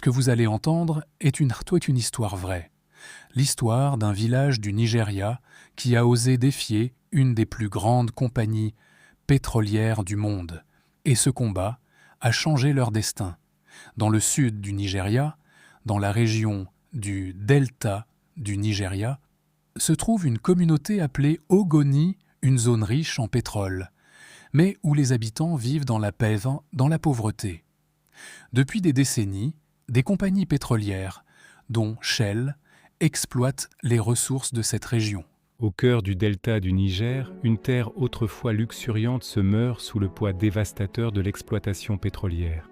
Ce que vous allez entendre est une histoire vraie. L'histoire d'un village du Nigeria qui a osé défier une des plus grandes compagnies pétrolières du monde. Et ce combat a changé leur destin. Dans le sud du Nigeria, dans la région du delta du Nigeria, se trouve une communauté appelée Ogoni, une zone riche en pétrole, mais où les habitants vivent dans la pauvreté. Depuis des décennies, des compagnies pétrolières, dont Shell, exploitent les ressources de cette région. Au cœur du delta du Niger, une terre autrefois luxuriante se meurt sous le poids dévastateur de l'exploitation pétrolière.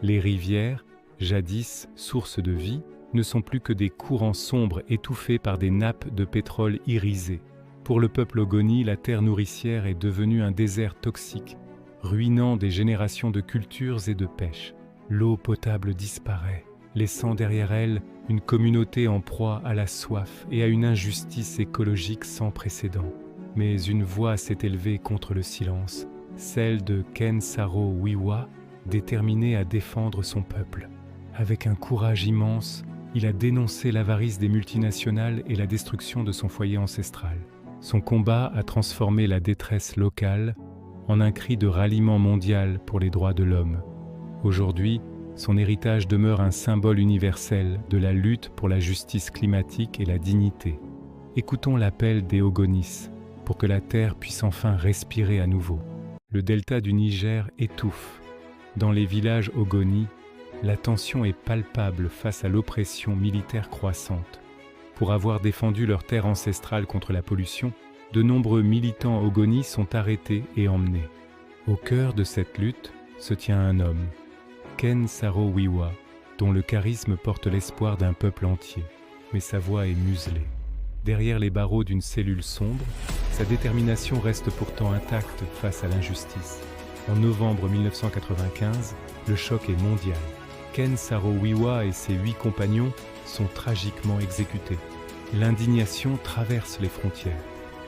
Les rivières, jadis sources de vie, ne sont plus que des courants sombres étouffés par des nappes de pétrole irisées. Pour le peuple Ogoni, la terre nourricière est devenue un désert toxique, ruinant des générations de cultures et de pêche. L'eau potable disparaît, laissant derrière elle une communauté en proie à la soif et à une injustice écologique sans précédent. Mais une voix s'est élevée contre le silence, celle de Ken Saro-Wiwa, déterminé à défendre son peuple. Avec un courage immense, il a dénoncé l'avarice des multinationales et la destruction de son foyer ancestral. Son combat a transformé la détresse locale en un cri de ralliement mondial pour les droits de l'homme. Aujourd'hui, son héritage demeure un symbole universel de la lutte pour la justice climatique et la dignité. Écoutons l'appel des Ogonis pour que la terre puisse enfin respirer à nouveau. Le delta du Niger étouffe. Dans les villages Ogoni, la tension est palpable face à l'oppression militaire croissante. Pour avoir défendu leur terre ancestrale contre la pollution, de nombreux militants Ogoni sont arrêtés et emmenés. Au cœur de cette lutte se tient un homme, Ken Saro-Wiwa, dont le charisme porte l'espoir d'un peuple entier, mais sa voix est muselée. Derrière les barreaux d'une cellule sombre, sa détermination reste pourtant intacte face à l'injustice. En novembre 1995, le choc est mondial. Ken Saro-Wiwa et ses 8 compagnons sont tragiquement exécutés. L'indignation traverse les frontières.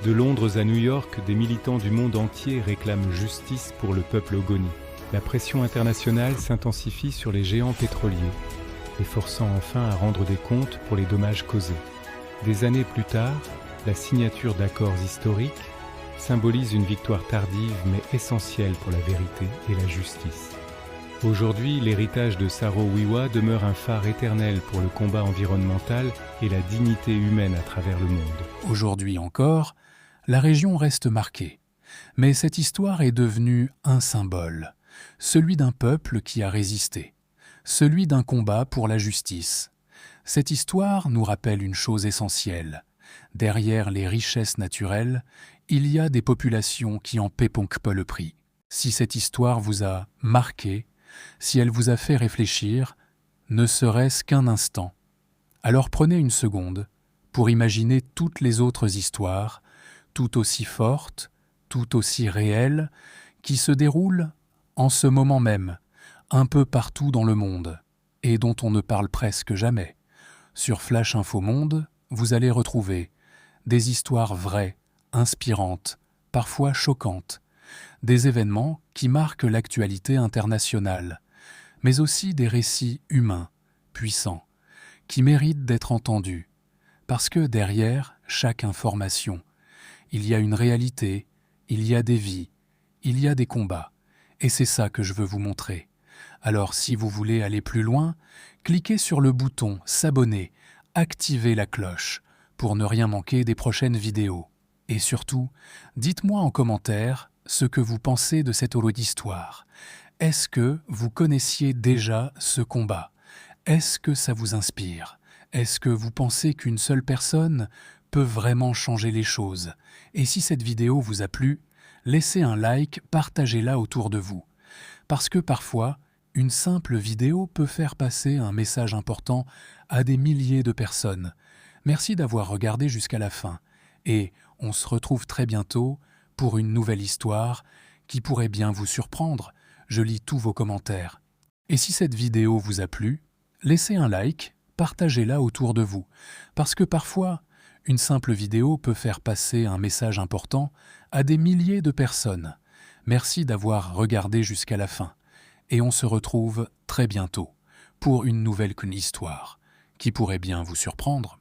De Londres à New York, des militants du monde entier réclament justice pour le peuple Ogoni. La pression internationale s'intensifie sur les géants pétroliers, les forçant enfin à rendre des comptes pour les dommages causés. Des années plus tard, la signature d'accords historiques symbolise une victoire tardive mais essentielle pour la vérité et la justice. Aujourd'hui, l'héritage de Saro-Wiwa demeure un phare éternel pour le combat environnemental et la dignité humaine à travers le monde. Aujourd'hui encore, la région reste marquée, mais cette histoire est devenue un symbole, celui d'un peuple qui a résisté, celui d'un combat pour la justice. Cette histoire nous rappelle une chose essentielle. Derrière les richesses naturelles, il y a des populations qui en paient peu le prix. Si cette histoire vous a marqué, si elle vous a fait réfléchir, ne serait-ce qu'un instant, alors prenez une seconde pour imaginer toutes les autres histoires, tout aussi fortes, tout aussi réelles, qui se déroulent en ce moment même, un peu partout dans le monde, et dont on ne parle presque jamais. Sur Flash Info Monde, vous allez retrouver des histoires vraies, inspirantes, parfois choquantes, des événements qui marquent l'actualité internationale, mais aussi des récits humains, puissants, qui méritent d'être entendus, parce que derrière chaque information, il y a une réalité, il y a des vies, il y a des combats, et c'est ça que je veux vous montrer. Alors si vous voulez aller plus loin, cliquez sur le bouton « S'abonner », activez la cloche pour ne rien manquer des prochaines vidéos. Et surtout, dites-moi en commentaire ce que vous pensez de cette histoire. Est-ce que vous connaissiez déjà ce combat? Est-ce que ça vous inspire? Est-ce que vous pensez qu'une seule personne peut vraiment changer les choses? Et si cette vidéo vous a plu, laissez un like, partagez-la autour de vous. Parce que parfois, une simple vidéo peut faire passer un message important à des milliers de personnes. Merci d'avoir regardé jusqu'à la fin. Et on se retrouve très bientôt pour une nouvelle histoire qui pourrait bien vous surprendre. Je lis tous vos commentaires. Et si cette vidéo vous a plu, laissez un like, partagez-la autour de vous. Parce que parfois, une simple vidéo peut faire passer un message important à des milliers de personnes. Merci d'avoir regardé jusqu'à la fin. Et on se retrouve très bientôt pour une nouvelle histoire qui pourrait bien vous surprendre.